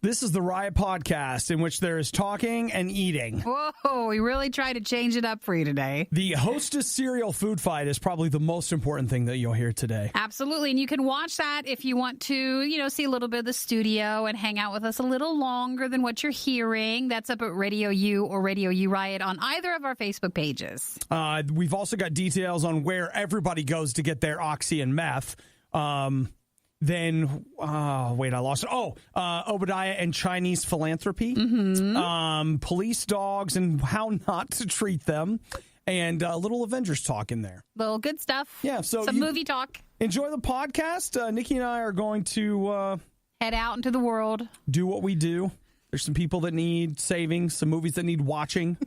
This is the Riot Podcast, in which there is talking and eating. Whoa, we really tried to change it up for you today. The Hostess cereal food fight is probably the most important thing that you'll hear today. Absolutely, and you can watch that if you want to, see a little bit of the studio and hang out with us a little longer than what you're hearing. That's up at RadioU or RadioU Riot on either of our Facebook pages. We've also got details on where everybody goes to get their oxy and meth. Then, I lost it. Obadiah and Chinese philanthropy, police dogs and how not to treat them, and little Avengers talk in there. Little good stuff. Yeah, so some movie talk. Enjoy the podcast. Nikki and I are going to head out into the world. Do what we do. There's some people that need saving, some movies that need watching.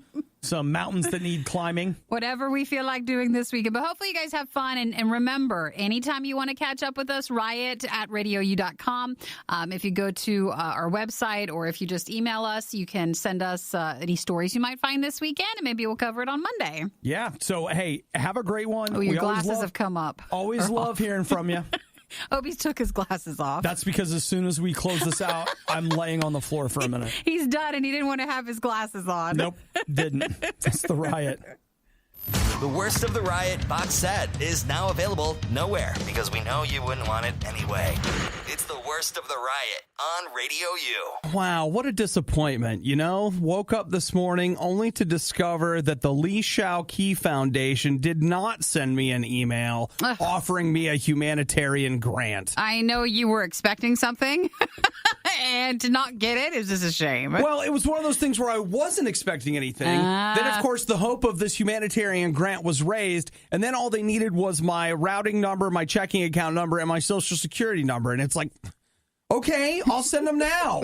Some mountains that need climbing. Whatever we feel like doing this weekend. But hopefully you guys have fun. And remember, anytime you want to catch up with us, riot at RadioU.com. If you go to our website or if you just email us, you can send us any stories you might find this weekend. And maybe we'll cover it on Monday. Yeah. So, hey, have a great one. Oh, your glasses have come up. Always love hearing from you. Opie took his glasses off. That's because as soon as we close this out, I'm laying on the floor for a minute. He's done, and he didn't want to have his glasses on. Nope, didn't. That's the Riot. The Worst of the Riot box set is now available nowhere because we know you wouldn't want it anyway. It's the Worst of the Riot on Radio U. Wow, what a disappointment, Woke up this morning only to discover that the Li Shao-Ki Foundation did not send me an email offering me a humanitarian grant. I know you were expecting something, and to not get it is just a shame. Well, it was one of those things where I wasn't expecting anything. Then, of course, the hope of this humanitarian grant was raised, and then all they needed was my routing number, my checking account number, and my Social Security number. And it's like, okay, I'll send them now.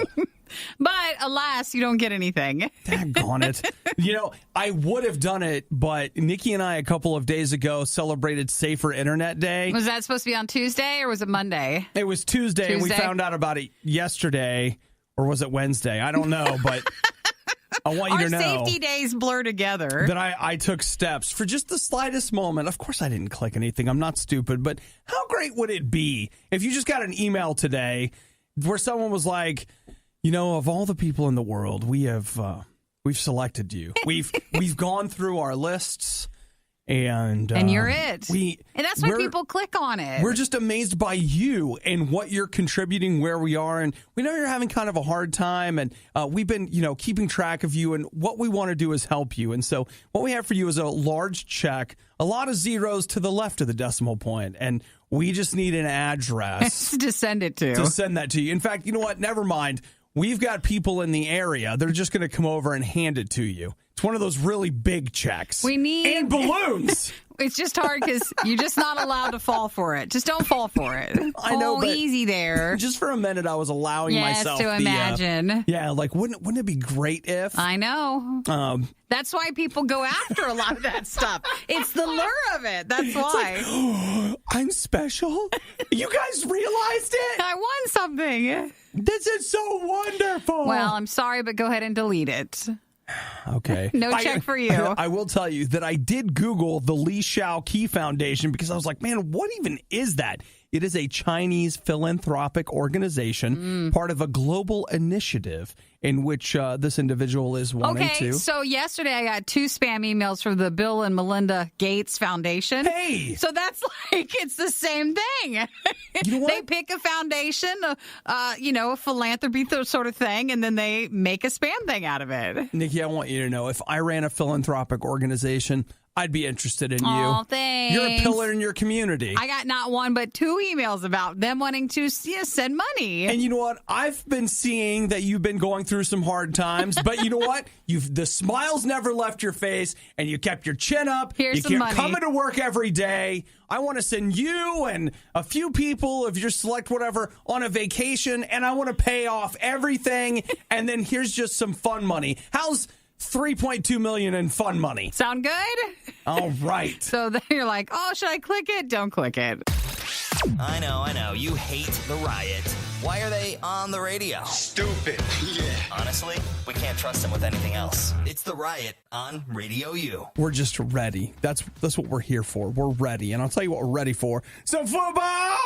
But alas, you don't get anything. Daggone it. I would have done it, but Nikki and I a couple of days ago celebrated Safer Internet Day. Was that supposed to be on Tuesday or was it Monday? It was Tuesday. And we found out about it yesterday, or was it Wednesday? I don't know, but I want you to know. Our safety days blur together. That I took steps for just the slightest moment. Of course, I didn't click anything. I'm not stupid, but how great would it be if you just got an email today where someone was like, of all the people in the world, we've selected you. We've gone through our lists, and you're it. And that's why people click on it. We're just amazed by you and what you're contributing, where we are, and we know you're having kind of a hard time, and we've been keeping track of you, and what we want to do is help you. And so what we have for you is a large check, a lot of zeros to the left of the decimal point, and we just need an address to send it to. To send that to you. In fact, you know what? Never mind. We've got people in the area. They're just going to come over and hand it to you. It's one of those really big checks. And balloons. It's just hard because you're just not allowed to fall for it. Just don't fall for it. I know, but easy there. Just for a minute, I was allowing myself to imagine. Wouldn't it be great if? I know. That's why people go after a lot of that stuff. It's the lure of it. That's why. I'm special. You guys realized it? I won something. This is so wonderful. Well, I'm sorry, but go ahead and delete it. Okay. No check for you. I will tell you that I did Google the Li Shao-Ki Foundation because I was like, man, what even is that? It is a Chinese philanthropic organization, part of a global initiative in which this individual is wanting to. Okay, so yesterday I got 2 spam emails from the Bill and Melinda Gates Foundation. Hey! So that's it's the same thing. You know what? They pick a foundation, a philanthropy sort of thing, and then they make a spam thing out of it. Nikki, I want you to know, if I ran a philanthropic organization, I'd be interested in you. Oh, thanks. You're a pillar in your community. I got not 1, but 2 emails about them wanting to send money. And you know what? I've been seeing that you've been going through some hard times, but you know what? The smiles never left your face, and you kept your chin up. Here's some money. Coming to work every day. I want to send you and a few people, if you select whatever, on a vacation, and I want to pay off everything, and then here's just some fun money. How's $3.2 million in fun money? Sound good? All right. So then you're like, oh, should I click it? Don't click it. I know. You hate the Riot. Why are they on the radio? Stupid. Yeah. Honestly, we can't trust them with anything else. It's the Riot on Radio U. We're just ready. That's what we're here for. We're ready. And I'll tell you what we're ready for. Some football!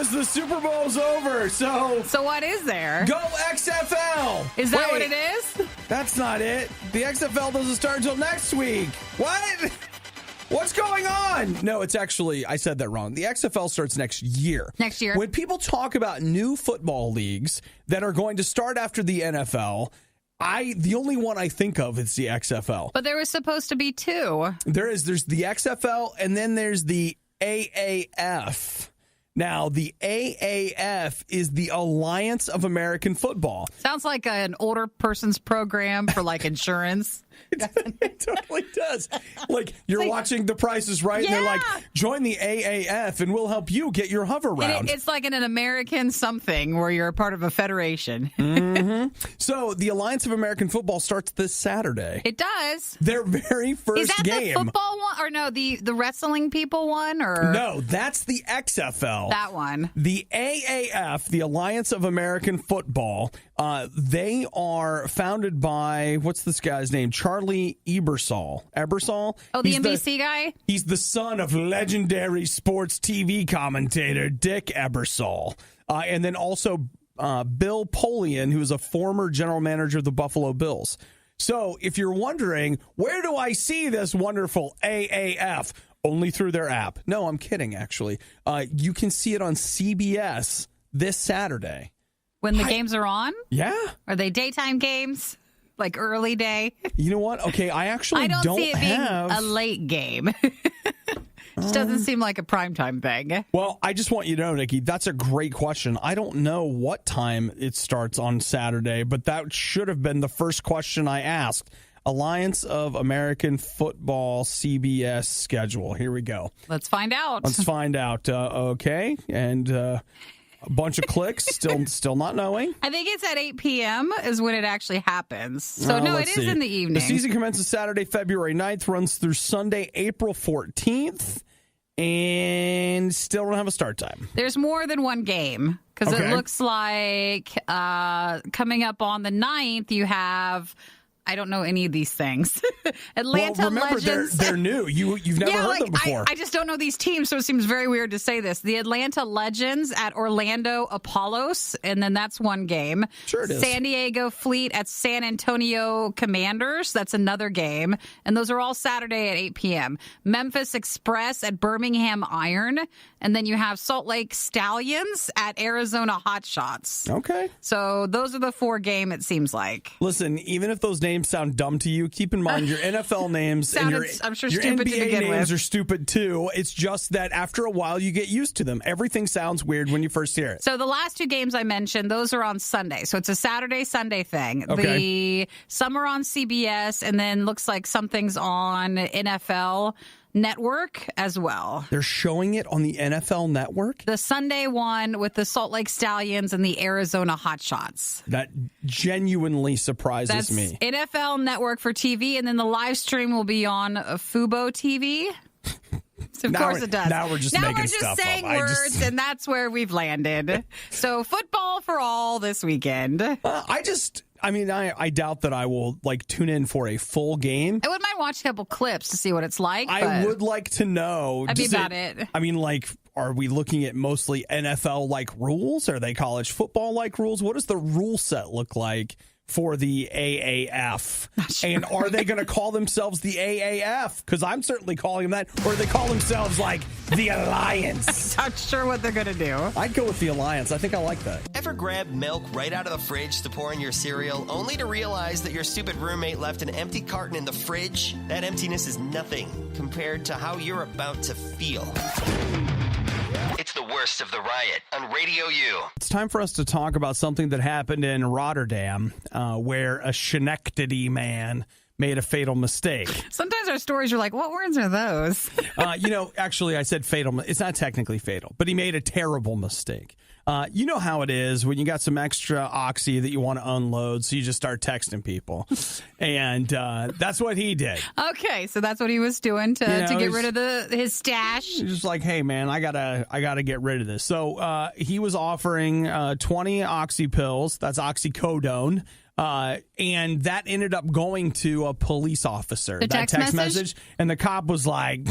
because the Super Bowl's over. So what is there? Go XFL. Is that what it is? That's not it. The XFL doesn't start until next week. What? What's going on? No, it's actually, I said that wrong. The XFL starts next year. Next year. When people talk about new football leagues that are going to start after the NFL, the only one I think of is the XFL. But there was supposed to be two. There's the XFL, and then there's the AAF. Now, the AAF is the Alliance of American Football. Sounds like an older person's program for like insurance. It totally does. Like, you're watching The Price is Right, and they're like, join the AAF, and we'll help you get your hover round. It's like an American something where you're a part of a federation. Mm-hmm. So, the Alliance of American Football starts this Saturday. It does. Their very first game. Is that the football one? Or no, the wrestling people one? Or no, that's the XFL. That one. The AAF, the Alliance of American Football, they are founded by, what's this guy's name? Charlie Ebersol. Oh, the NBC guy? He's the son of legendary sports TV commentator Dick Ebersol. And then also Bill Polian, who is a former general manager of the Buffalo Bills. So if you're wondering, where do I see this wonderful AAF? Only through their app. No, I'm kidding, actually. You can see it on CBS this Saturday. When the games are on? Yeah. Are they daytime games? Like early day? You know what? Okay, I actually don't see it have being a late game. Just doesn't seem like a primetime thing. Well, I just want you to know, Nikki, that's a great question. I don't know what time it starts on Saturday, but that should have been the first question I asked. Alliance of American Football CBS schedule. Here we go. Let's find out. Okay. And a bunch of clicks. Still not knowing. I think it's at 8 p.m. is when it actually happens. So, it is in the evening. The season commences Saturday, February 9th, runs through Sunday, April 14th, and still don't have a start time. There's more than one game because it looks like coming up on the 9th, you have... I don't know any of these things. Atlanta Legends. They're new. You've never heard them before. I just don't know these teams, so it seems very weird to say this. The Atlanta Legends at Orlando Apollos, and then that's one game. Sure it is. San Diego Fleet at San Antonio Commanders. That's another game. And those are all Saturday at 8 p.m. Memphis Express at Birmingham Iron. And then you have Salt Lake Stallions at Arizona Hotshots. Okay. So those are the four game, it seems like. Listen, even if those names sound dumb to you, keep in mind your NFL names and your stupid NBA names with. are stupid too. It's just that after a while you get used to them. Everything sounds weird when you first hear it. So the last two games I mentioned, those are on Sunday. So it's a Saturday-Sunday thing. Okay. Some are on CBS, and then looks like something's on NFL Network as well. They're showing it on the NFL Network? The Sunday one with the Salt Lake Stallions and the Arizona Hotshots. That genuinely surprises me. NFL Network for TV, and then the live stream will be on Fubo TV. So of course it does. Now we're just saying words, and that's where we've landed. So football for all this weekend. I doubt that I will tune in for a full game. I wouldn't mind watching a couple clips to see what it's like. I would like to know. That'd be about it. Are we looking at mostly NFL-like rules? Are they college football-like rules? What does the rule set look like for the AAF? Sure. And are they going to call themselves the AAF? Because I'm certainly calling them that. Or they call themselves the Alliance. I'm not sure what they're going to do. I'd go with the Alliance. I think I like that. Ever grab milk right out of the fridge to pour in your cereal, only to realize that your stupid roommate left an empty carton in the fridge? That emptiness is nothing compared to how you're about to feel. It's the worst of the riot on Radio U. It's time for us to talk about something that happened in Rotterdam, where a Schenectady man made a fatal mistake. Sometimes our stories are like, what words are those? Actually, I said fatal. It's not technically fatal, but he made a terrible mistake. You know how it is when you got some extra oxy that you want to unload, so you just start texting people. And that's what he did. Okay, so that's what he was doing to get rid of his stash. He's just like, hey, man, I gotta get rid of this. So he was offering 20 oxy pills. That's oxycodone. And that ended up going to a police officer. The text message. And the cop was like...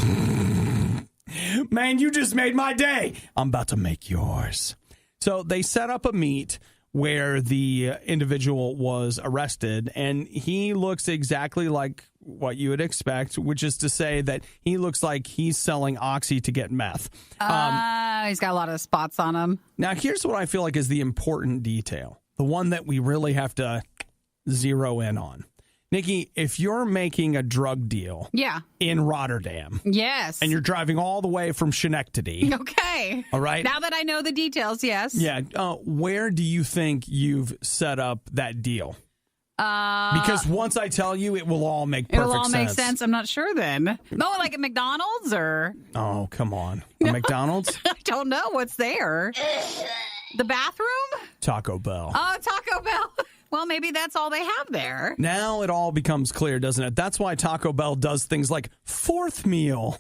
Man, you just made my day. I'm about to make yours. So they set up a meet where the individual was arrested, and he looks exactly like what you would expect, which is to say that he looks like he's selling oxy to get meth. He's got a lot of spots on him. Now, here's what I feel like is the important detail, the one that we really have to zero in on. Nikki, if you're making a drug deal in Rotterdam, yes, and you're driving all the way from Schenectady, okay, all right, now that I know the details, yes, where do you think you've set up that deal? Because once I tell you, it will all make perfect sense. It'll all make sense. I'm not sure then. No, like at McDonald's or? Oh, come on, McDonald's? I don't know what's there. The bathroom? Taco Bell. Oh, Taco Bell. Well, maybe that's all they have there. Now it all becomes clear, doesn't it? That's why Taco Bell does things like fourth meal.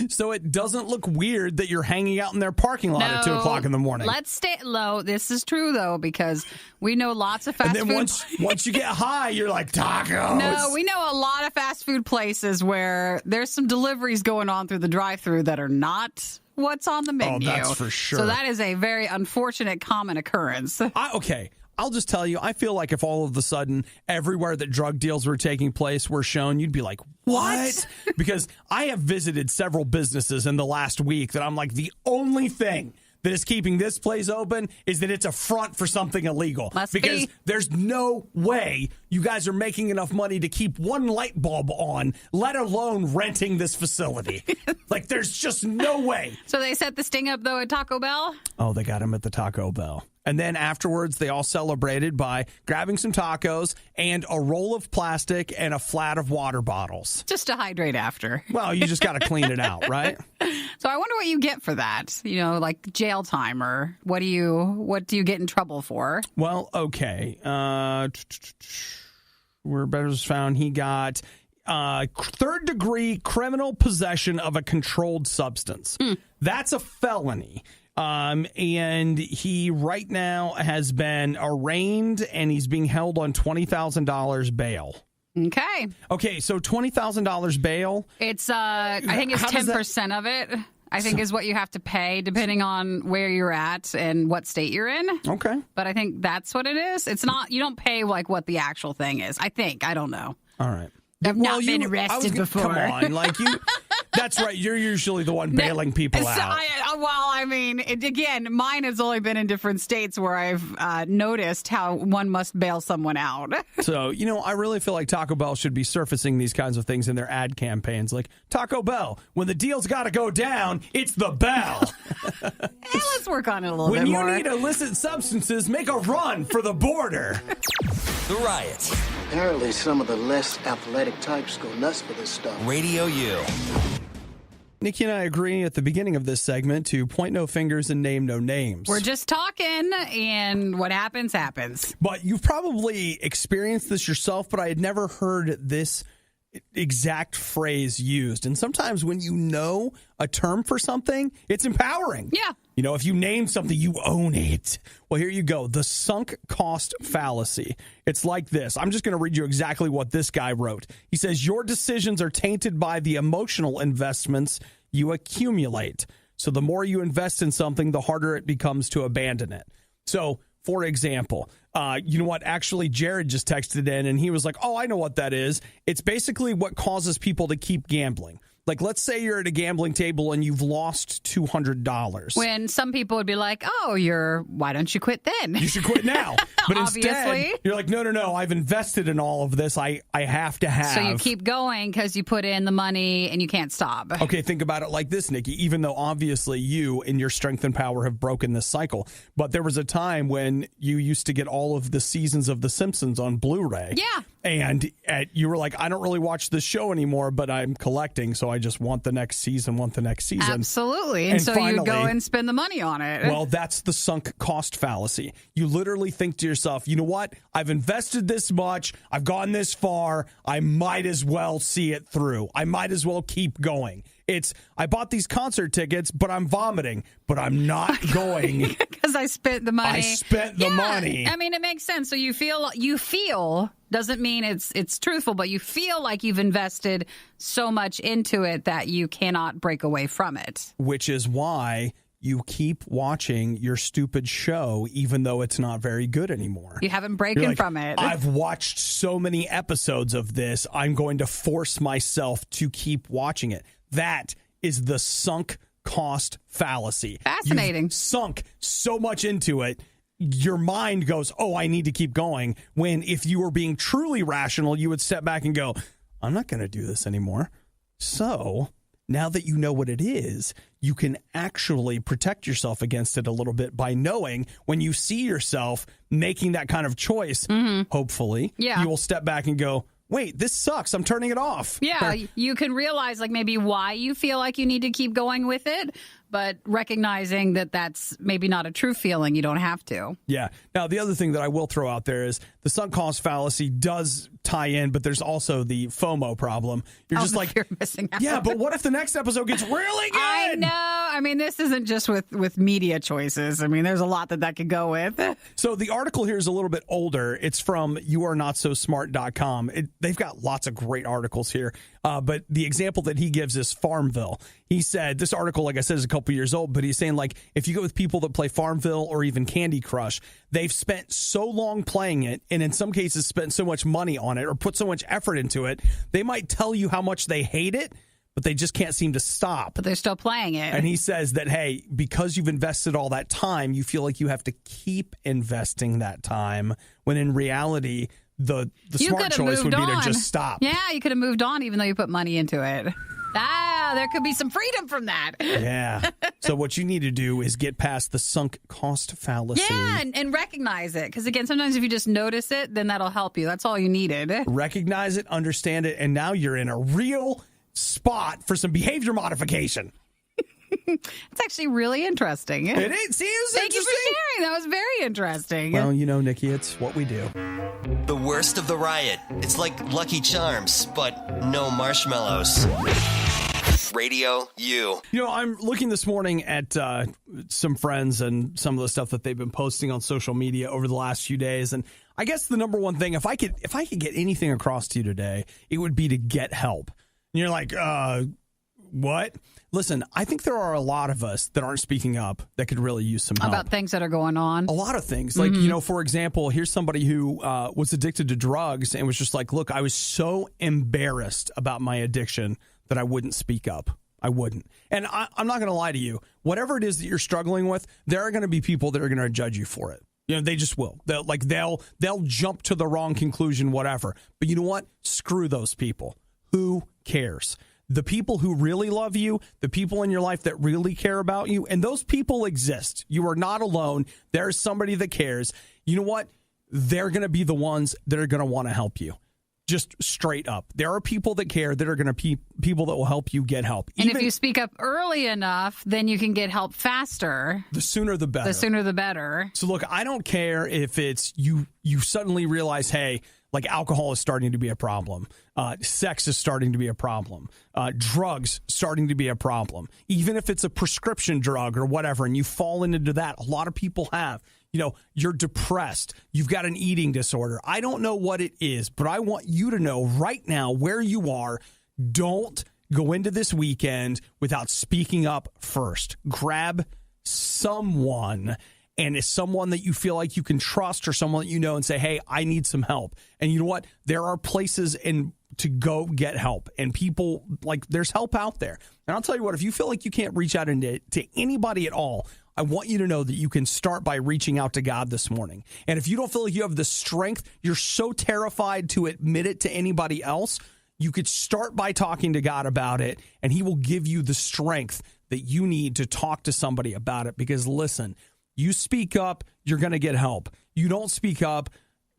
So it doesn't look weird that you're hanging out in their parking lot at 2 o'clock in the morning. Let's stay low. This is true, though, because we know lots of fast food. And then once you get high, you're like, tacos. No, we know a lot of fast food places where there's some deliveries going on through the drive-thru that are not what's on the menu. Oh, that's for sure. So that is a very unfortunate common occurrence. Okay. I'll just tell you, I feel like if all of a sudden everywhere that drug deals were taking place were shown, you'd be like, what? Because I have visited several businesses in the last week that I'm like, the only thing that is keeping this place open is that it's a front for something illegal. Because there's no way you guys are making enough money to keep one light bulb on, let alone renting this facility. Like, there's just no way. So they set the sting up, though, at Taco Bell? Oh, they got him at the Taco Bell. And then afterwards, they all celebrated by grabbing some tacos and a roll of plastic and a flat of water bottles. Just to hydrate after. Well, you just got to clean it out, right? So I wonder what you get for that. You know, like jail time, or what do you get in trouble for? Well, okay. Where better was found, he got third-degree criminal possession of a controlled substance. That's a felony. And he right now has been arraigned and he's being held on $20,000 bail. Okay, so $20,000 bail. It's I think it's 10% of it. I think is what you have to pay depending on where you're at and what state you're in. Okay. But I think that's what it is. It's not, you don't pay like what the actual thing is. I don't know. All right. I've not been arrested before. Come on, like you. That's right. You're usually the one bailing people out. Again, mine has only been in different states where I've noticed how one must bail someone out. So, I really feel like Taco Bell should be surfacing these kinds of things in their ad campaigns. Like, Taco Bell, when the deal's got to go down, it's the bell. Let's work on it a little bit more. When you need illicit substances, make a run for the border. The Riot. Apparently, some of the less athletic types go nuts for this stuff. RadioU. Nikki and I agree at the beginning of this segment to point no fingers and name no names. We're just talking, and what happens, happens. But you've probably experienced this yourself, but I had never heard this exact phrase used. And sometimes when you know a term for something, it's empowering. Yeah. If you name something, you own it. Well, here you go. The sunk cost fallacy. It's like this. I'm just going to read you exactly what this guy wrote. He says, your decisions are tainted by the emotional investments you accumulate. So the more you invest in something, the harder it becomes to abandon it. So, for example, you know what? Actually, Jared just texted in and he was like, oh, I know what that is. It's basically what causes people to keep gambling. Like, let's say you're at a gambling table and you've lost $200. When some people would be like, why don't you quit then? You should quit now. But Obviously. Instead, you're like, no, I've invested in all of this. I have to have. So you keep going because you put in the money and you can't stop. Okay, think about it like this, Nikki. Even though obviously you and your strength and power have broken this cycle, but there was a time when you used to get all of the seasons of The Simpsons on Blu-ray. Yeah. And you were like, I don't really watch this show anymore, but I'm collecting, so I just want the next season, Absolutely. And so finally, you go and spend the money on it. Well, that's the sunk cost fallacy. You literally think to yourself, you know what? I've invested this much. I've gone this far. I might as well see it through. I might as well keep going. It's, I bought these concert tickets, but I'm vomiting, but I'm not going. Because I spent the money. I spent the money. I mean, it makes sense. So you feel doesn't mean it's truthful, but you feel like you've invested so much into it that you cannot break away from it. Which is why you keep watching your stupid show, even though it's not very good anymore. You haven't broken from it. I've watched so many episodes of this, I'm going to force myself to keep watching it. That is the sunk cost fallacy. Fascinating. You've sunk so much into it, your mind goes, oh, I need to keep going. When if you were being truly rational, you would step back and go, I'm not going to do this anymore. So now that you know what it is, you can actually protect yourself against it a little bit by knowing when you see yourself making that kind of choice, hopefully, you will step back and go, wait, this sucks. I'm turning it off. Yeah, you can realize like maybe why you feel like you need to keep going with it, but recognizing that that's maybe not a true feeling, you don't have to. Yeah. Now, the other thing that I will throw out there is the sunk cost fallacy does tie in, but there's also the FOMO problem. You're just like, you're missing out. Yeah, but what if the next episode gets really good? I know. I mean, this isn't just with media choices. I mean, there's a lot that could go with. So the article here is a little bit older. It's from youarenotsosmart.com. They've got lots of great articles here. But the example that he gives is Farmville. He said, this article, like I said, is a couple years old, but he's saying, like, if you go with people that play Farmville or even Candy Crush, they've spent so long playing it, and in some cases spent so much money on it or put so much effort into it, they might tell you how much they hate it, but they just can't seem to stop. But they're still playing it. And he says that, hey, because you've invested all that time, you feel like you have to keep investing that time, when in reality, the smart choice would be to just stop. Yeah, you could have moved on even though you put money into it. There could be some freedom from that. Yeah. So what you need to do is get past the sunk cost fallacy. Yeah, and recognize it. Because, again, sometimes if you just notice it, then that'll help you. That's all you needed. Recognize it, understand it, and now you're in a real spot for some behavior modification. It's actually really interesting. It is. See, it was Thank you for sharing. That was very interesting. Well, you know, Nikki, it's what we do. The worst of the riot. It's like Lucky Charms, but no marshmallows. Radio U. You know, I'm looking this morning at some friends and some of the stuff that they've been posting on social media over the last few days, and I guess the number one thing, if I could get anything across to you today, it would be to get help. And you're like, what? Listen, I think there are a lot of us that aren't speaking up that could really use some help. About things that are going on. A lot of things. Like, you know, for example, here's somebody who was addicted to drugs and was just like, look, I was so embarrassed about my addiction that I wouldn't speak up. I wouldn't. And I'm not going to lie to you. Whatever it is that you're struggling with, there are going to be people that are going to judge you for it. You know, they just will. They'll jump to the wrong conclusion, whatever. But you know what? Screw those people. Who cares? The people who really love you, the people in your life that really care about you, and those people exist. You are not alone. There's somebody that cares. You know what? They're going to be the ones that are going to want to help you. Just straight up. There are people that care that are going to be people that will help you get help. And if you speak up early enough, then you can get help faster. The sooner the better. The sooner the better. So look, I don't care if it's you suddenly realize, hey, like alcohol is starting to be a problem. Sex is starting to be a problem. Drugs starting to be a problem. Even if it's a prescription drug or whatever, and you fall into that, a lot of people have. You know, you're depressed. You've got an eating disorder. I don't know what it is, but I want you to know right now where you are. Don't go into this weekend without speaking up first. Grab someone. And it's someone that you feel like you can trust or someone that you know and say, hey, I need some help. And you know what? There are places to go get help. And people, like, there's help out there. And I'll tell you what, if you feel like you can't reach out to anybody at all, I want you to know that you can start by reaching out to God this morning. And if you don't feel like you have the strength, you're so terrified to admit it to anybody else, you could start by talking to God about it, and he will give you the strength that you need to talk to somebody about it. Because listen, you speak up, you're going to get help. You don't speak up,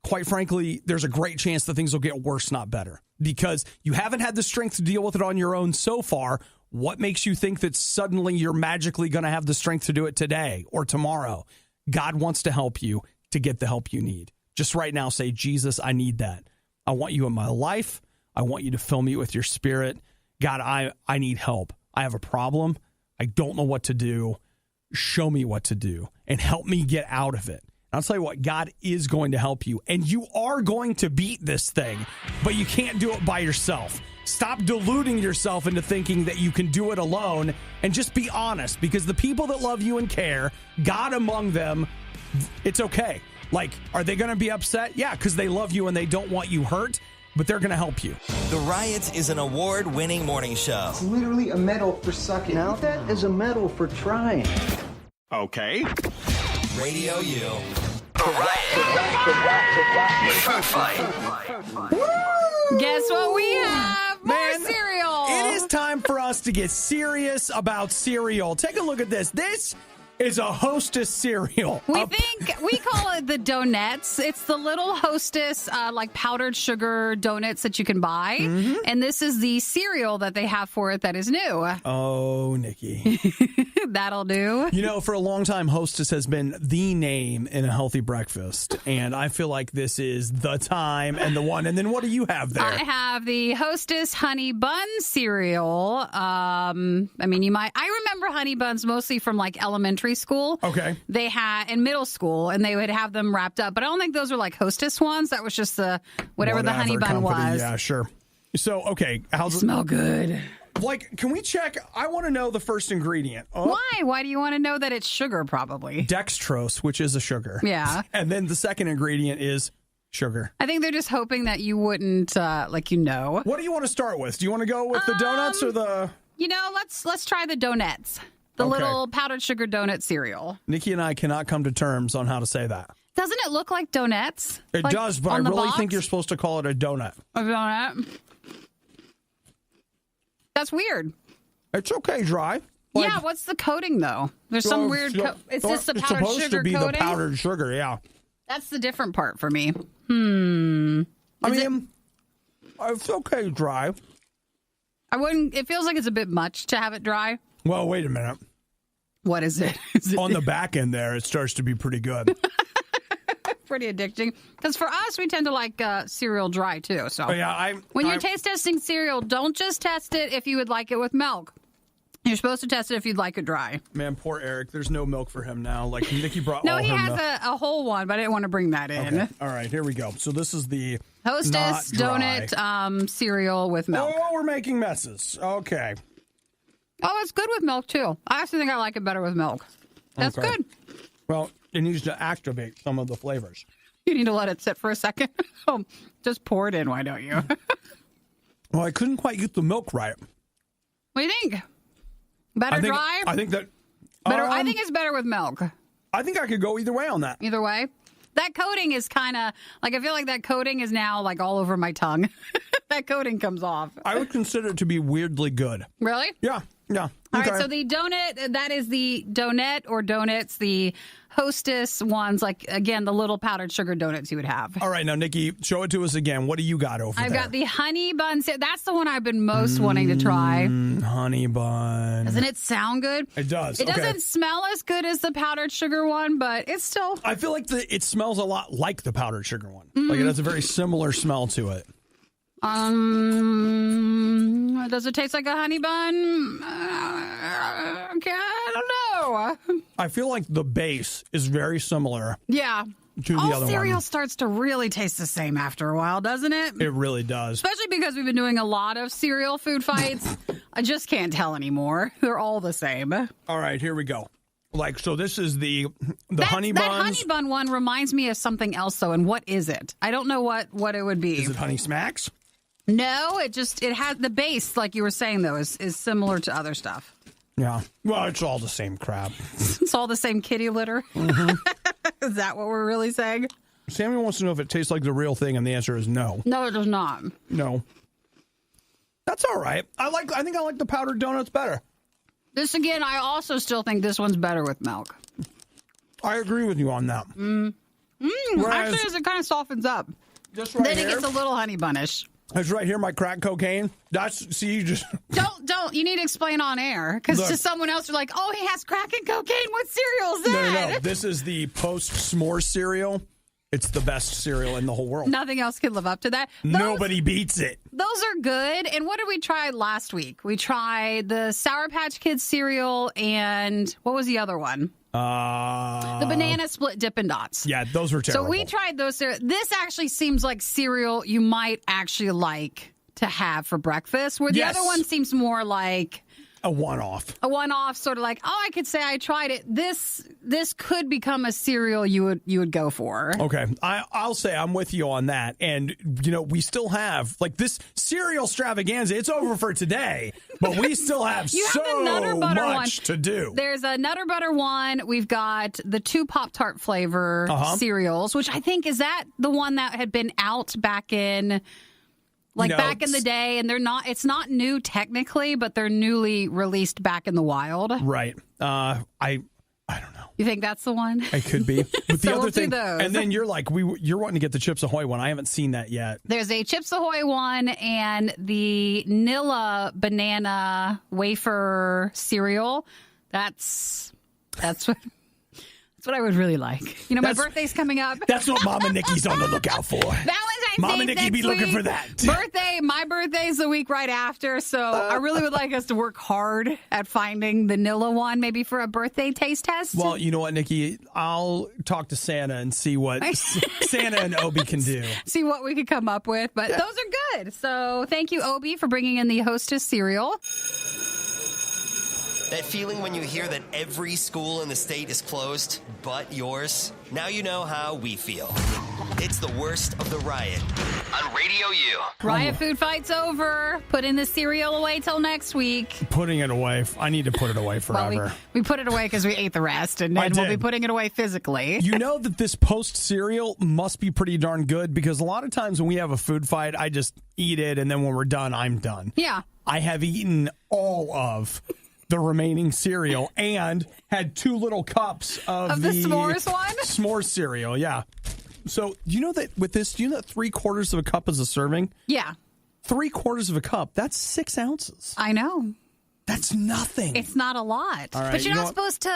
quite frankly, there's a great chance that things will get worse, not better. Because you haven't had the strength to deal with it on your own so far. What makes you think that suddenly you're magically going to have the strength to do it today or tomorrow? God wants to help you to get the help you need. Just right now say, Jesus, I need that. I want you in my life. I want you to fill me with your spirit. God, I need help. I have a problem. I don't know what to do. Show me what to do and help me get out of it. I'll tell you what, God is going to help you, and you are going to beat this thing, but you can't do it by yourself. Stop deluding yourself into thinking that you can do it alone, and just be honest, because the people that love you and care, God among them, it's okay. Like, are they going to be upset? Yeah, because they love you and they don't want you hurt, but they're going to help you. The Riot is an award-winning morning show. It's literally a medal for sucking. Now that is a medal for trying. Okay. Radio U. The Riot. Food fight. Guess what we have? More Man, cereal. It is time for us to get serious about cereal. Take a look at this. This is a Hostess cereal. We call it the Donettes. It's the little Hostess, like powdered sugar donuts that you can buy. Mm-hmm. And this is the cereal that they have for it that is new. Oh, Nikki. That'll do. You know, for a long time, Hostess has been the name in a healthy breakfast. And I feel like this is the time and the one. And then what do you have there? I have the Hostess Honey Bun cereal. I remember Honey Buns mostly from like elementary school. Okay. They had in middle school, and they would have them wrapped up. But I don't think those were like Hostess ones. That was just the whatever the honey bun company. was. Yeah, sure. So, okay. How's it Smell good. Like, can we check? I want to know the first ingredient. Oh, Why? Why do you want to know that it's sugar, probably? dextrose, which is a sugar. Yeah. And then the second ingredient is sugar. I think they're just hoping that you wouldn't, What do you want to start with? Do you want to go with the donuts or the... Let's try the Donettes. The Okay. little powdered sugar donut cereal. Nikki and I cannot come to terms on how to say that. Doesn't it look like Donettes? It Like, does, but I on the really box? think you're supposed to call it a donut. A donut? That's weird. It's okay, dry. Yeah, what's the coating, though? There's some weird... Is this the powdered It's supposed sugar to be coating? the powdered sugar, yeah. That's the different part for me. It's okay, dry. It feels like it's a bit much to have it dry. Well, wait a minute. What is it? Is it On the back end there, it starts to be pretty good. pretty addicting? Because for us, we tend to like cereal dry, too. So when you're taste testing cereal, don't just test it if you would like it with milk. You're supposed to test it if you'd like it dry. Man, poor Eric. There's no milk for him now. Like, Nikki brought No, all he her has milk. a whole one, but I didn't want to bring that in. Okay. All right, here we go. So this is the Hostess not dry. donut cereal with milk. Oh, we're making messes. Okay. Oh, it's good with milk, too. I actually think I like it better with milk. That's Okay. good. Well, it needs to activate some of the flavors. You need to let it sit for a second. Oh, just pour it in, why don't you? Well, I couldn't quite get the milk right. What do you think? Better dry? I think that... Better. I think it's better with milk. I think I could go either way on that. Either way. That coating is kind of, like, I feel like that coating is now, like, all over my tongue. That coating comes off. I would consider it to be weirdly good. Really? Yeah. All Okay. right, so the donut, that is the donut or donuts, the Hostess ones, like, again, the little powdered sugar donuts you would have. All right, now, Nikki, show it to us again. What do you got over there? I've got the honey bun. That's the one I've been most wanting to try. Honey bun. Doesn't it sound good? It does. It doesn't smell as good as the powdered sugar one, but it's still... I feel like it smells a lot like the powdered sugar one. Like it has a very similar smell to it. Does it taste like a honey bun? Okay, I don't know. I feel like the base is very similar Yeah. to the other cereal one. starts to really taste the same after a while, doesn't it? It really does. Especially because we've been doing a lot of cereal food fights. I just can't tell anymore. They're all the same. All right, here we go. Like, so this is the honey buns. That honey bun one reminds me of something else, though. And what is it? I don't know what it would be. Is it Honey Smacks? No, it has the base, like you were saying, though, is similar to other stuff. Yeah. Well, it's all the same crap. It's all the same kitty litter. Is that what we're really saying? Sammy wants to know if it tastes like the real thing, and the answer is no. No, it does not. No. That's all right. I think I like the powdered donuts better. This, again, I also still think this one's better with milk. I agree with you on that. Whereas Actually, as it kind of softens up. this right Then here, it gets a little honey bunish. this right here, my crack cocaine. You just... Don't. You need to explain on air. Because Look. to someone else, you're like, oh, he has crack and cocaine. What cereal is that? No. This is the post-s'more cereal. It's the best cereal in the whole world. Nothing else can live up to that. Nobody beats it. Those are good. And what did we try last week? We tried the Sour Patch Kids cereal and what was the other one? The banana split Dippin' Dots. Yeah, those were terrible. So we tried those. This actually seems like cereal you might actually like to have for breakfast, where the other one seems more like a one-off. A one-off, sort of like, oh, I could say I tried it. This could become a cereal you would go for. Okay, I'll say I'm with you on that. And we still have like this cereal extravaganza. It's over for today, but we still have much to do. There's a Nutter Butter one. We've got the 2 Pop-Tart flavor cereals, which I think is that the one that had been out back in. Back in the day, and it's not new technically, but they're newly released back in the wild. Right. I don't know. You think that's the one? It could be. But the other thing, those. And then you're wanting to get the Chips Ahoy one. I haven't seen that yet. There's a Chips Ahoy one and the Nilla banana wafer cereal. That's what I would really like. My birthday's coming up. That's what Mama Nikki's on the lookout for. Valentine's Mama Day's Nikki be looking week. for that. My birthday's the week right after, so I really would like us to work hard at finding the Nilla one, maybe for a birthday taste test. Well, you know what, Nikki? I'll talk to Santa and see what Santa and Obi can do. See what we could come up with, but those are good. So thank you, Obi, for bringing in the Hostess cereal. That feeling when you hear that every school in the state is closed, but yours? Now you know how we feel. It's the worst of the riot on Radio U. Riot food fight's over. Putting the cereal away till next week. Putting it away. I need to put it away forever. Well, we put it away because we ate the rest, and then we'll be putting it away physically. You know that this post cereal must be pretty darn good, because a lot of times when we have a food fight, I just eat it, and then when we're done, I'm done. Yeah. I have eaten all of the remaining cereal and had 2 little cups of the s'mores one? S'mores cereal, yeah. So, you know that with this, 3/4 of a cup is a serving? Yeah. 3/4 of a cup, that's 6 ounces. I know. That's nothing. It's not a lot. All right, but you're not supposed to.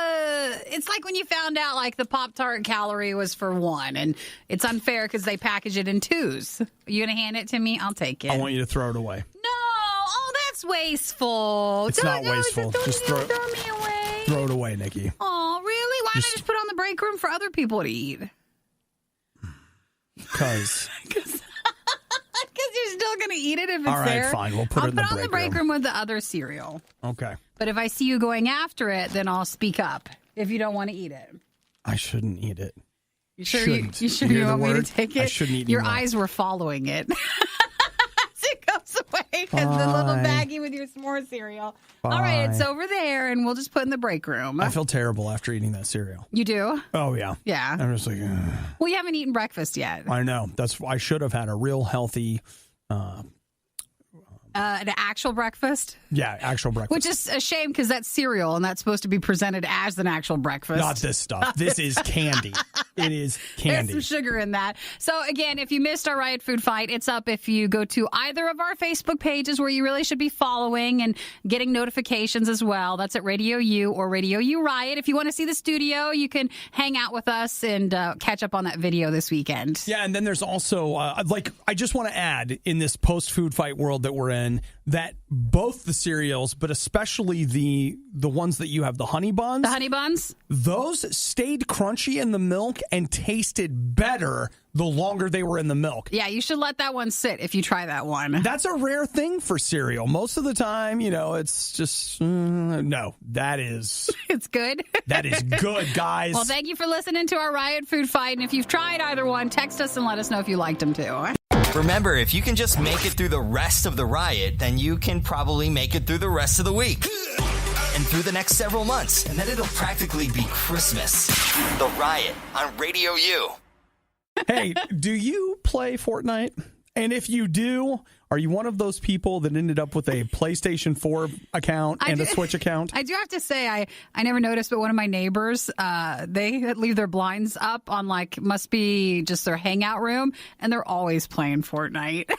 It's like when you found out the Pop-Tart calorie was for 1, and it's unfair because they package it in 2s. Are you going to hand it to me? I'll take it. I want you to throw it away. No. Oh, that's wasteful. It's not wasteful. Just throw me away. Throw it away, Nikki. Oh, really? Why don't I just put it on the break room for other people to eat? Because you're still going to eat it if it's there. All right, fine. We'll put it in the break room. I'll put it on the break room with the other cereal. Okay. But if I see you going after it, then I'll speak up if you don't want to eat it. I shouldn't eat it. You sure you want me to take it? I shouldn't eat it. Your eyes were following it. It goes away because the little baggie with your s'more cereal. Bye. All right, it's over there, and we'll just put it in the break room. I feel terrible after eating that cereal. You do? Oh, yeah. Yeah. I'm just like, well, you haven't eaten breakfast yet. I know. I should have had a real healthy... an actual breakfast? Yeah, actual breakfast. Which is a shame because that's cereal and that's supposed to be presented as an actual breakfast. Not this stuff. This is candy. It is candy. There's some sugar in that. So again, if you missed our Riot Food Fight, it's up if you go to either of our Facebook pages where you really should be following and getting notifications as well. That's at Radio U or Radio U Riot. If you want to see the studio, you can hang out with us and catch up on that video this weekend. Yeah, and then there's also, I just want to add in this post-food fight world that we're in, that both the cereals, but especially the ones that you have, the honey buns. The honey buns? Those stayed crunchy in the milk and tasted better the longer they were in the milk. Yeah, you should let that one sit if you try that one. That's a rare thing for cereal. Most of the time, it's just, no, that is... It's good? That is good, guys. Well, thank you for listening to our Riot Food Fight. And if you've tried either one, text us and let us know if you liked them too. Remember, if you can just make it through the rest of the riot, then you can probably make it through the rest of the week. And through the next several months. And then it'll practically be Christmas. The Riot on Radio U. Hey, do you play Fortnite? And if you do, are you one of those people that ended up with a PlayStation 4 account and a Switch account? I do have to say, I never noticed, but one of my neighbors, they leave their blinds up on must be just their hangout room, and they're always playing Fortnite.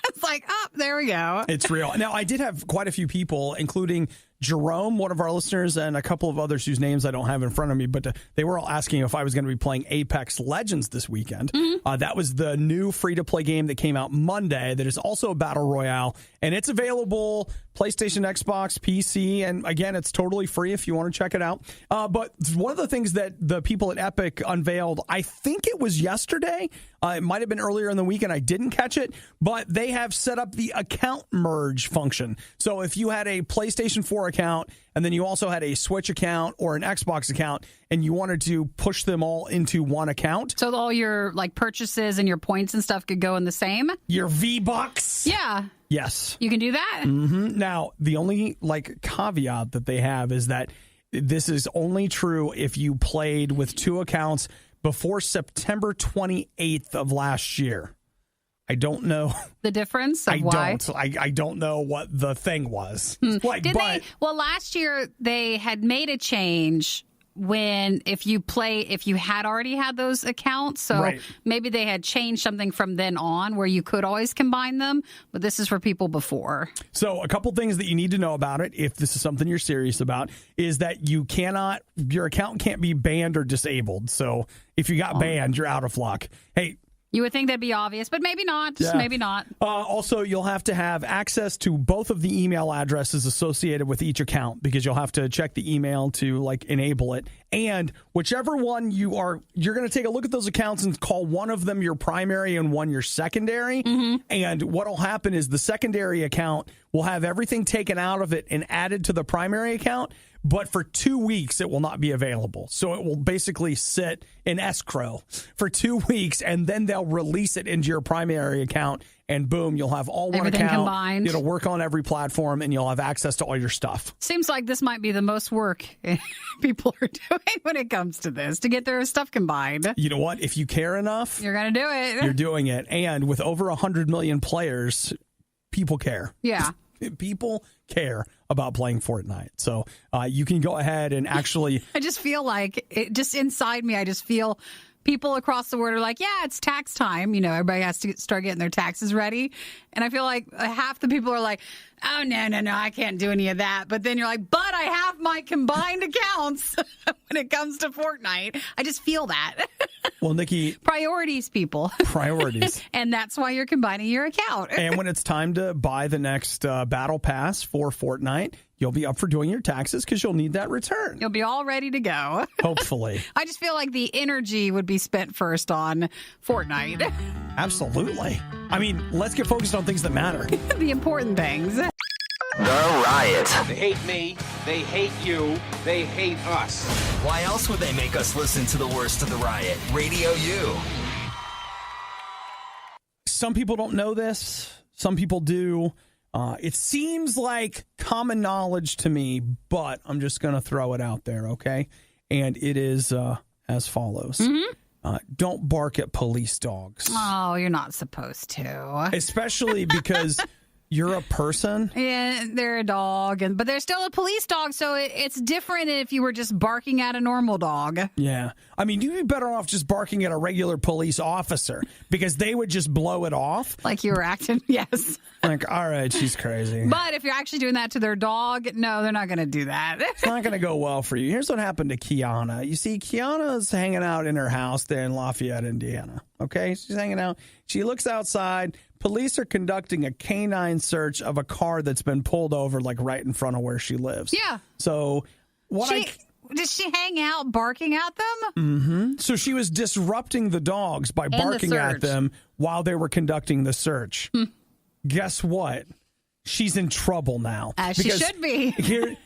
It's like, there we go. It's real. Now, I did have quite a few people, including Jerome, one of our listeners, and a couple of others whose names I don't have in front of me, but they were all asking if I was going to be playing Apex Legends this weekend. That was the new free-to-play game that came out Monday that is also a battle royale, and it's available PlayStation, Xbox, PC, and again, it's totally free if you want to check it out. But one of the things that the people at Epic unveiled, I think it was yesterday, it might have been earlier in the week and I didn't catch it, but they have set up the account merge function. So if you had a PlayStation 4 account and then you also had a Switch account or an Xbox account and you wanted to push them all into one account. So all your like purchases and your points and stuff could go in the same? Your V-Bucks? Yeah. Yes. You can do that? Now, the only caveat that they have is that this is only true if you played with two accounts before September 28th of last year. I don't know the difference of why. I don't know what the thing was. Well, last year they had made a change if you had already had those accounts. So maybe they had changed something from then on where you could always combine them. But this is for people before. So a couple things that you need to know about it, if this is something you're serious about, is that your account can't be banned or disabled. So if you got banned, you're out of luck. Hey, you would think that'd be obvious, but maybe not. Yeah. Maybe not. Also, you'll have to have access to both of the email addresses associated with each account because you'll have to check the email to enable it. And whichever one you're going to take a look at those accounts and call one of them your primary and one your secondary. And what'll happen is the secondary account will have everything taken out of it and added to the primary account. But for 2 weeks, it will not be available. So it will basically sit in escrow for 2 weeks, and then they'll release it into your primary account, and boom, you'll have all one Everything account. Combined. It'll work on every platform, and you'll have access to all your stuff. Seems like this might be the most work people are doing when it comes to this, to get their stuff combined. You know what? If you care enough, you're going to do it. You're doing it. And with over 100 million players, people care. Yeah. People care about playing Fortnite. So you can go ahead and actually... I just feel like, just inside me, I just feel people across the world are like, yeah, it's tax time. Everybody has to start getting their taxes ready. And I feel like half the people are like, oh, no, I can't do any of that. But then you're like, but I have my combined accounts when it comes to Fortnite. I just feel that. Well, Nikki... Priorities, people. Priorities. And that's why you're combining your account. And when it's time to buy the next battle pass for Fortnite, you'll be up for doing your taxes because you'll need that return. You'll be all ready to go. Hopefully. I just feel like the energy would be spent first on Fortnite. Absolutely. I mean, let's get focused on things that matter. The important things. The Riot. They hate me. They hate you. They hate us. Why else would they make us listen to the worst of the Riot? RadioU. Some people don't know this. Some people do. It seems like common knowledge to me, but I'm just going to throw it out there, okay? And it is as follows. Don't bark at police dogs. Oh, you're not supposed to. Especially because you're a person. Yeah, they're a dog, but they're still a police dog, so it's different if you were just barking at a normal dog. Yeah. I mean, you'd be better off just barking at a regular police officer because they would just blow it off. Like you were acting, yes. Like, all right, she's crazy. But if you're actually doing that to their dog, no, they're not going to do that. It's not going to go well for you. Here's what happened to Kiana. You see, Kiana's hanging out in her house there in Lafayette, Indiana. Okay? She's hanging out. She looks outside. Police are conducting a canine search of a car that's been pulled over, right in front of where she lives. Yeah. So, did she hang out barking at them? Mm-hmm. So she was disrupting the dogs by barking at them while they were conducting the search. Guess what? She's in trouble now. As she should be.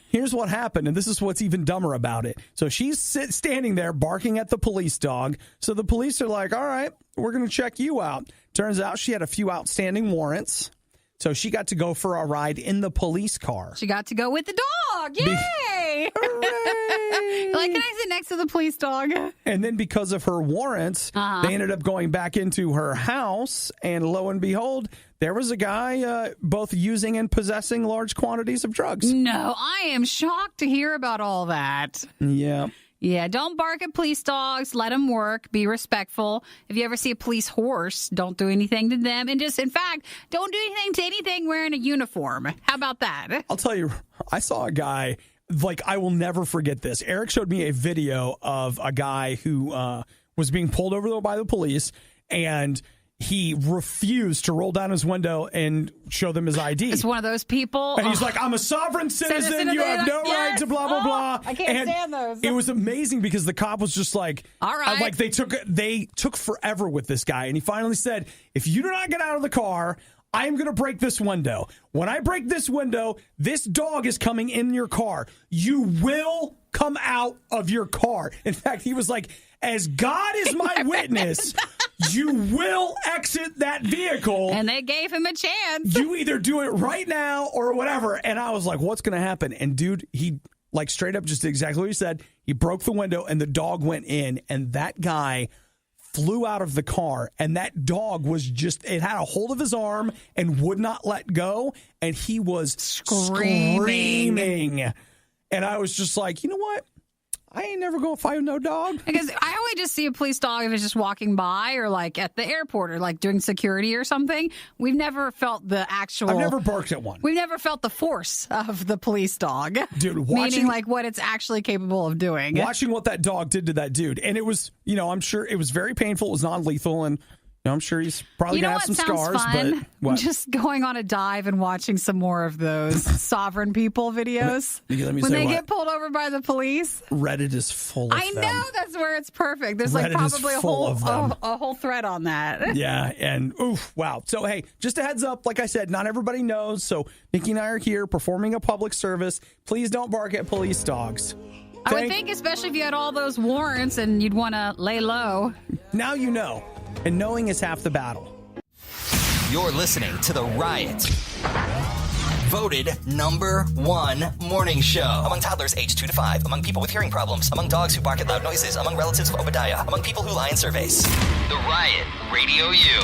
Here's what happened, and this is what's even dumber about it. So she's standing there barking at the police dog. So the police are like, all right, we're going to check you out. Turns out she had a few outstanding warrants. So she got to go for a ride in the police car. She got to go with the dog. Yay! Hooray! Can I sit next to the police dog? And then because of her warrants, they ended up going back into her house. And lo and behold, there was a guy both using and possessing large quantities of drugs. No, I am shocked to hear about all that. Yeah. Yeah, don't bark at police dogs. Let them work. Be respectful. If you ever see a police horse, don't do anything to them. And in fact, don't do anything to anything wearing a uniform. How about that? I'll tell you I saw a guy, like, I will never forget this. Eric showed me a video of a guy who was being pulled over by the police, and he refused to roll down his window and show them his ID. It's one of those people. And he's like, I'm a sovereign citizen. You have no right to blah, blah, blah. I can't stand those. It was amazing because the cop was just like, all right. Like they took forever with this guy. And he finally said, if you do not get out of the car, I'm going to break this window. When I break this window, this dog is coming in your car. You will come out of your car. In fact, he was like, as God is my witness, you will exit that vehicle. And they gave him a chance. You either do it right now or whatever. And I was like, what's going to happen? And dude, he like straight up just did exactly what he said. He broke the window and the dog went in, and that guy flew out of the car, and that dog was just, it had a hold of his arm and would not let go, and he was screaming. And I was just like, you know what? I ain't never going to fight no dog. Because I only just see a police dog if it's just walking by or like at the airport or like doing security or something. We've never felt the actual... I've never barked at one. We've never felt the force of the police dog. Dude, meaning like what it's actually capable of doing. Watching what that dog did to that dude. And it was, I'm sure it was very painful. It was non-lethal, and I'm sure he's probably going to have some scars. Fun? But what? Just going on a dive and watching some more of those sovereign people videos. Let me when say they what? get pulled over by the police. Reddit is full of them. them. I know, that's where it's perfect. There's Reddit like probably a whole thread on that. Yeah, and oof, wow. So hey, just a heads up, like I said, not everybody knows. So Nikki and I are here performing a public service. Please don't bark at police dogs. I would think, especially if you had all those warrants and you'd want to lay low. Now you know. And knowing is half the battle. You're listening to The Riot. Voted #1 morning show. Among toddlers aged 2 to 5. Among people with hearing problems. Among dogs who bark at loud noises. Among relatives of Obadiah. Among people who lie in surveys. The Riot, Radio U.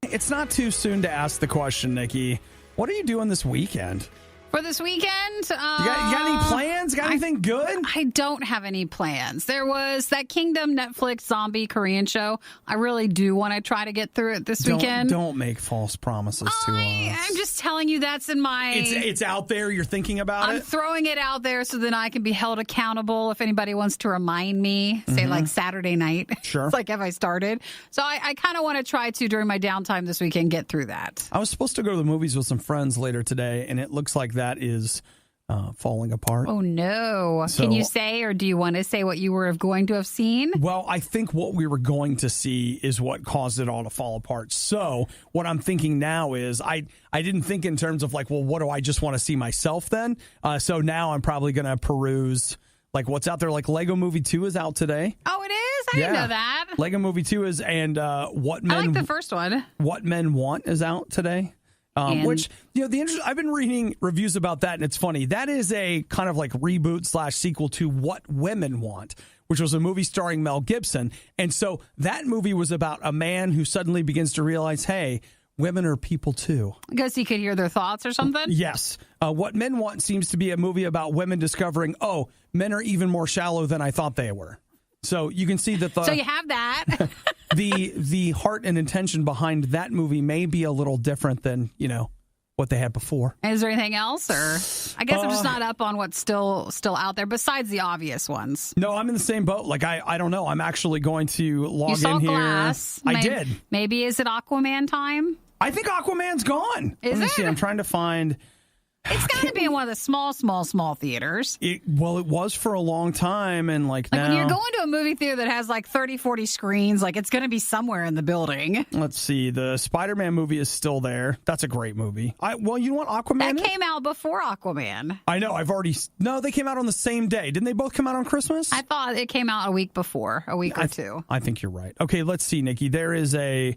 It's not too soon to ask the question, Nikki. What are you doing this weekend? For this weekend? You got any plans? Got anything good? I don't have any plans. There was that Kingdom Netflix zombie Korean show. I really do want to try to get through it this weekend. Don't make false promises to us. I'm just telling you that's in my... It's out there. You're thinking about it? I'm throwing it out there so then I can be held accountable if anybody wants to remind me, say like Saturday night. Sure. It's like, have I started? So I kind of want to try to, during my downtime this weekend, get through that. I was supposed to go to the movies with some friends later today, and it looks like that is falling apart. Oh, no. So, can you say, or do you want to say what you were going to have seen? Well, I think what we were going to see is what caused it all to fall apart. So what I'm thinking now is I didn't think in terms of like, well, what do I just want to see myself then? So now I'm probably going to peruse like what's out there. Like Lego Movie 2 is out today. Oh, it is? I didn't know that. Lego Movie 2 is, and What Men... I like the first one. What Men Want is out today. Which, I've been reading reviews about that, and it's funny. That is a kind of like reboot / sequel to What Women Want, which was a movie starring Mel Gibson. And so that movie was about a man who suddenly begins to realize, hey, women are people too. Because he could hear their thoughts or something? Yes. What Men Want seems to be a movie about women discovering, oh, men are even more shallow than I thought they were. So you can see that So you have that. the heart and intention behind that movie may be a little different than, what they had before. Is there anything else? Or I guess I'm just not up on what's still out there besides the obvious ones. No, I'm in the same boat. Like, I don't know. I'm actually going to log you saw in here. Glass. I did. Maybe is it Aquaman time? I think Aquaman's gone. Is Let me it? see. I'm trying to find... It's got to be in one of the small theaters. It was for a long time, and now... when you're going to a movie theater that has like 30, 40 screens, like it's going to be somewhere in the building. Let's see. The Spider-Man movie is still there. That's a great movie. You want Aquaman? That came out before Aquaman. I know. No, they came out on the same day. Didn't they both come out on Christmas? I thought it came out a week before, a week or two. I think you're right. Okay, let's see, Nikki. There is a...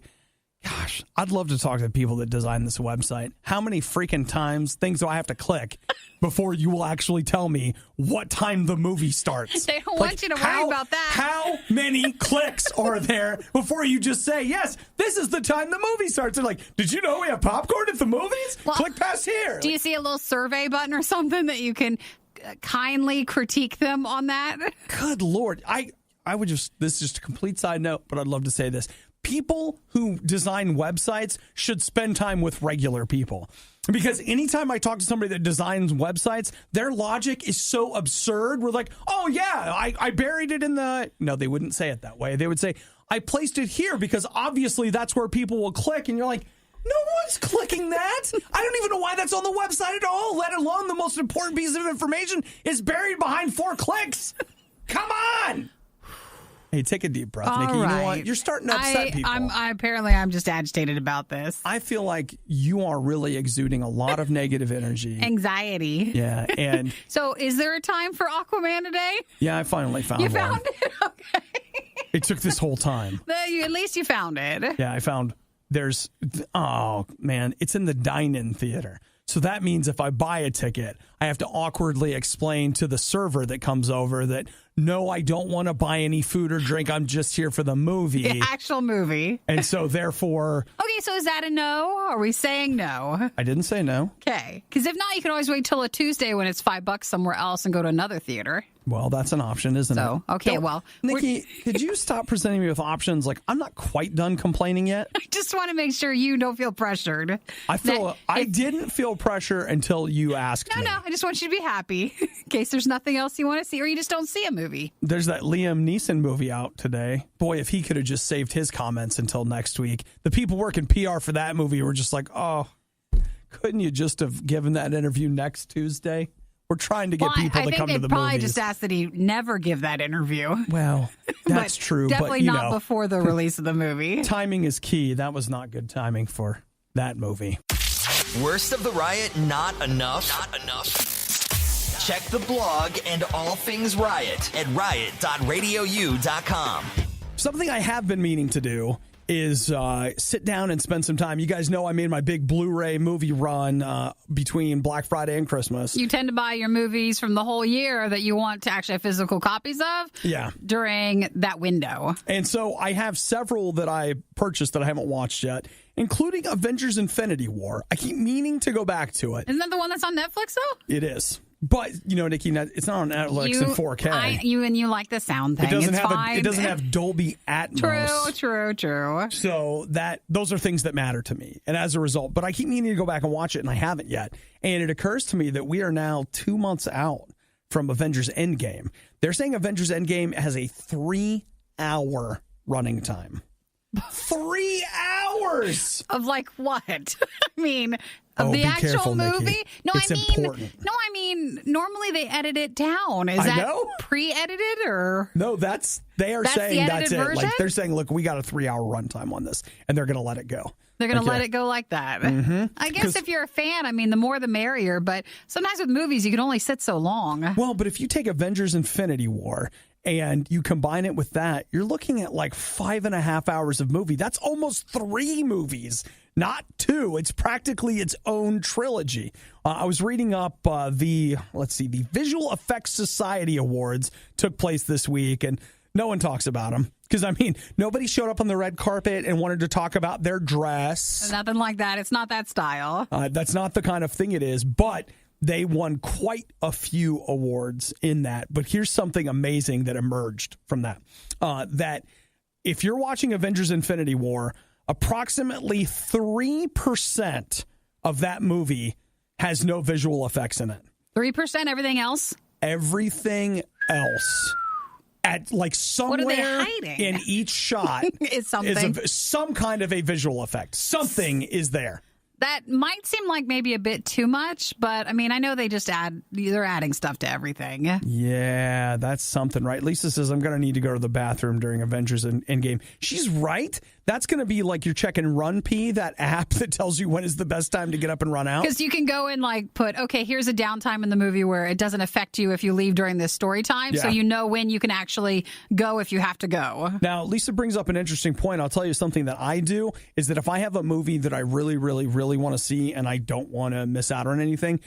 Gosh, I'd love to talk to the people that designed this website. How many freaking things do I have to click before you will actually tell me what time the movie starts? They don't want you to worry about that. How many clicks are there before you just say, yes, this is the time the movie starts? They're like, did you know we have popcorn at the movies? Well, click past here. Do you see a little survey button or something that you can kindly critique them on that? Good Lord. I would just, this is just a complete side note, but I'd love to say this. people who design websites should spend time with regular people. Because anytime I talk to somebody that designs websites, their logic is so absurd. We're like, oh, yeah, I buried it in the... No, they wouldn't say it that way. They would say, I placed it here because obviously that's where people will click. And you're like, no one's clicking that. I don't even know why that's on the website at all, let alone the most important piece of information is buried behind 4 clicks. Come on. Hey, take a deep breath, Nikki. All You know right. what? You're starting to upset people. I'm just agitated about this. I feel like you are really exuding a lot of negative energy. Anxiety. Yeah, and So is there a time for Aquaman today? yeah, I finally found You one. found it? Okay. It took this whole time. At least you found it. Yeah, I found there's, oh, man, it's in the dine-in theater. So that means if I buy a ticket, I have to awkwardly explain to the server that comes over that, no, I don't want to buy any food or drink. I'm just here for the movie. The actual movie. And so therefore... Okay, so is that a no? Are we saying no? I didn't say no. Okay. Because if not, you can always wait till a Tuesday when it's $5 somewhere else and go to another theater. Well, that's an option, isn't it? So, okay, well... Nikki, could you stop presenting me with options? Like, I'm not quite done complaining yet. I just want to make sure you don't feel pressured. I didn't feel pressure until you asked me. No, I just want you to be happy in case there's nothing else you want to see or you just don't see a movie. There's that Liam Neeson movie out today. Boy, if he could have just saved his comments until next week. The people working PR for that movie were just like, oh, couldn't you just have given that interview next Tuesday? We're trying to get people to come to the movies. I think they probably just asked that he never give that interview. Well, that's true. Definitely but, not before the release of the movie. Timing is key. That was not good timing for that movie. Worst of the riot, not enough? Not enough? Check the blog and all things Riot at riot.radiou.com. Something I have been meaning to do is sit down and spend some time. You guys know I made my big Blu-ray movie run between Black Friday and Christmas. You tend to buy your movies from the whole year that you want to actually have physical copies of during that window. And so I have several that I purchased that I haven't watched yet, including Avengers Infinity War. I keep meaning to go back to it. Isn't that the one that's on Netflix, though? It is. But, you know, Nikki, it's not on Netflix in 4K. You like the sound thing. It doesn't have Dolby Atmos. True. So those are things that matter to me. And as a result, but I keep meaning to go back and watch it, and I haven't yet. And it occurs to me that we are now 2 months out from Avengers Endgame. They're saying Avengers Endgame has a 3-hour running time. 3 hours! Of like what? I mean... Of the actual careful, movie? Nikki. I mean, normally they edit it down. Is that pre-edited or? No, saying that's it. Version? Like they're saying, look, we got a 3-hour runtime on this, and they're going to let it go. They're going to let it go like that. Mm-hmm. I guess if you're a fan, I mean, the more the merrier. But sometimes with movies, you can only sit so long. Well, but if you take Avengers Infinity War and you combine it with that, you're looking at like 5.5 hours of movie. That's almost 3 movies. Not 2. It's practically its own trilogy. I was reading up the Visual Effects Society Awards took place this week, and no one talks about them. Because, I mean, nobody showed up on the red carpet and wanted to talk about their dress. Nothing like that. It's not that style. That's not the kind of thing it is. But they won quite a few awards in that. But here's something amazing that emerged from that. That if you're watching Avengers Infinity War, approximately 3% of that movie has no visual effects in it. 3%? Everything else? Everything else. At like somewhere what are they hiding? In each shot is something. Some kind of a visual effect. Something is there. That might seem like maybe a bit too much, but I mean, I know they're adding stuff to everything. Yeah, that's something, right? Lisa says, I'm going to need to go to the bathroom during Avengers Endgame. She's right. That's going to be like you're checking Run P, that app that tells you when is the best time to get up and run out. Because you can go and like put, okay, here's a downtime in the movie where it doesn't affect you if you leave during this story time. Yeah. So you know when you can actually go if you have to go. Now, Lisa brings up an interesting point. I'll tell you something that I do is that if I have a movie that I really, really, really want to see and I don't want to miss out on anything,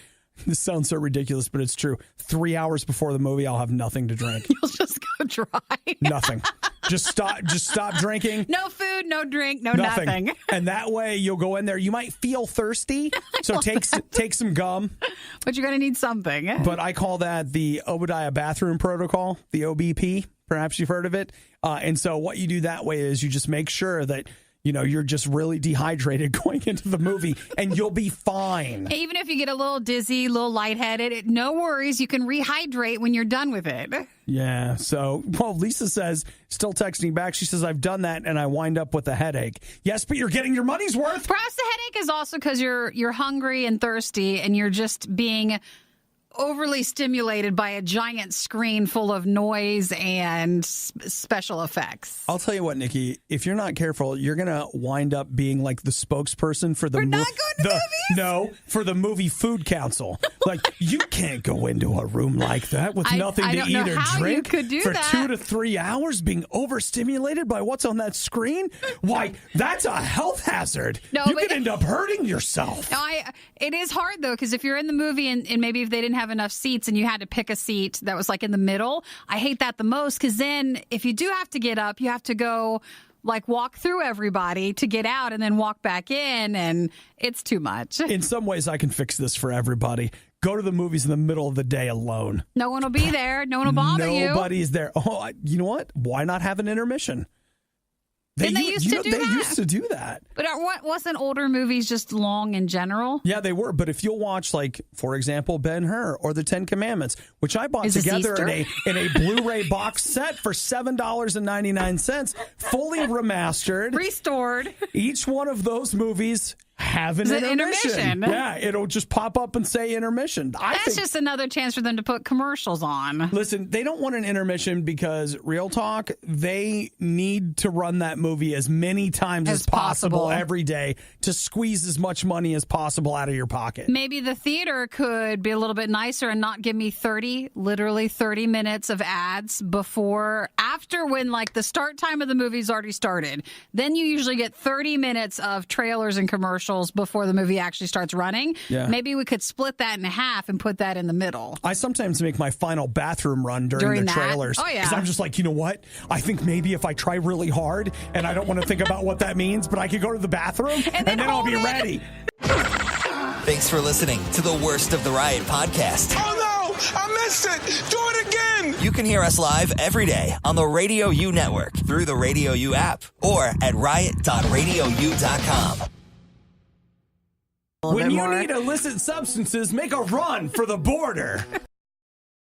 this sounds so ridiculous, but it's true. 3 hours before the movie, I'll have nothing to drink. You'll just go dry. Nothing. Just stop drinking. No food, no drink, nothing. And that way you'll go in there. You might feel thirsty, so take some gum. But you're going to need something. But I call that the Obadiah Bathroom Protocol, the OBP. Perhaps you've heard of it. And so what you do that way is you just make sure that you're just really dehydrated going into the movie, and you'll be fine. Even if you get a little dizzy, a little lightheaded, no worries. You can rehydrate when you're done with it. Yeah. So, Lisa says, still texting back, she says, I've done that, and I wind up with a headache. Yes, but you're getting your money's worth. Perhaps the headache is also because you're hungry and thirsty, and you're just being overly stimulated by a giant screen full of noise and special effects. I'll tell you what, Nikki, if you're not careful, you're going to wind up being like the spokesperson for the not going to movies? No, for the movie Food Council. Like, you can't go into a room like that with nothing to eat or drink for 2 to 3 hours being overstimulated by what's on that screen. Why, that's a health hazard. You could end up hurting yourself. It is hard, though, because if you're in the movie and maybe if they didn't have enough seats and you had to pick a seat that was like in the middle, I hate that the most, because then if you do have to get up, you have to go like walk through everybody to get out and then walk back in, and it's too much. In some ways, I can fix this for everybody. Go to the movies in the middle of the day alone. No one will be there. No one will bother you. Nobody's there. Oh, you know what? Why not have an intermission? They used to do that. But wasn't older movies just long in general? Yeah, they were. But if you'll watch, like, for example, Ben-Hur or The Ten Commandments, which I bought together in a Blu-ray box set for $7.99, fully remastered. Restored. Each one of those movies have an intermission. Yeah, it'll just pop up and say intermission. That's just another chance for them to put commercials on. Listen, they don't want an intermission because, real talk, they need to run that movie as many times as possible every day to squeeze as much money as possible out of your pocket. Maybe the theater could be a little bit nicer and not give me literally 30 minutes of ads after when like the start time of the movie's already started. Then you usually get 30 minutes of trailers and commercials before the movie actually starts running. Yeah. Maybe we could split that in half and put that in the middle. I sometimes make my final bathroom run during the trailers. Oh, yeah. Because I'm just like, you know what? I think maybe if I try really hard, and I don't want to think about what that means, but I could go to the bathroom, and then I'll be ready. Thanks for listening to the Worst of the Riot podcast. Oh, no! I missed it! Do it again! You can hear us live every day on the RadioU network through the RadioU app or at riot.radiou.com. When you need illicit substances, make a run for the border.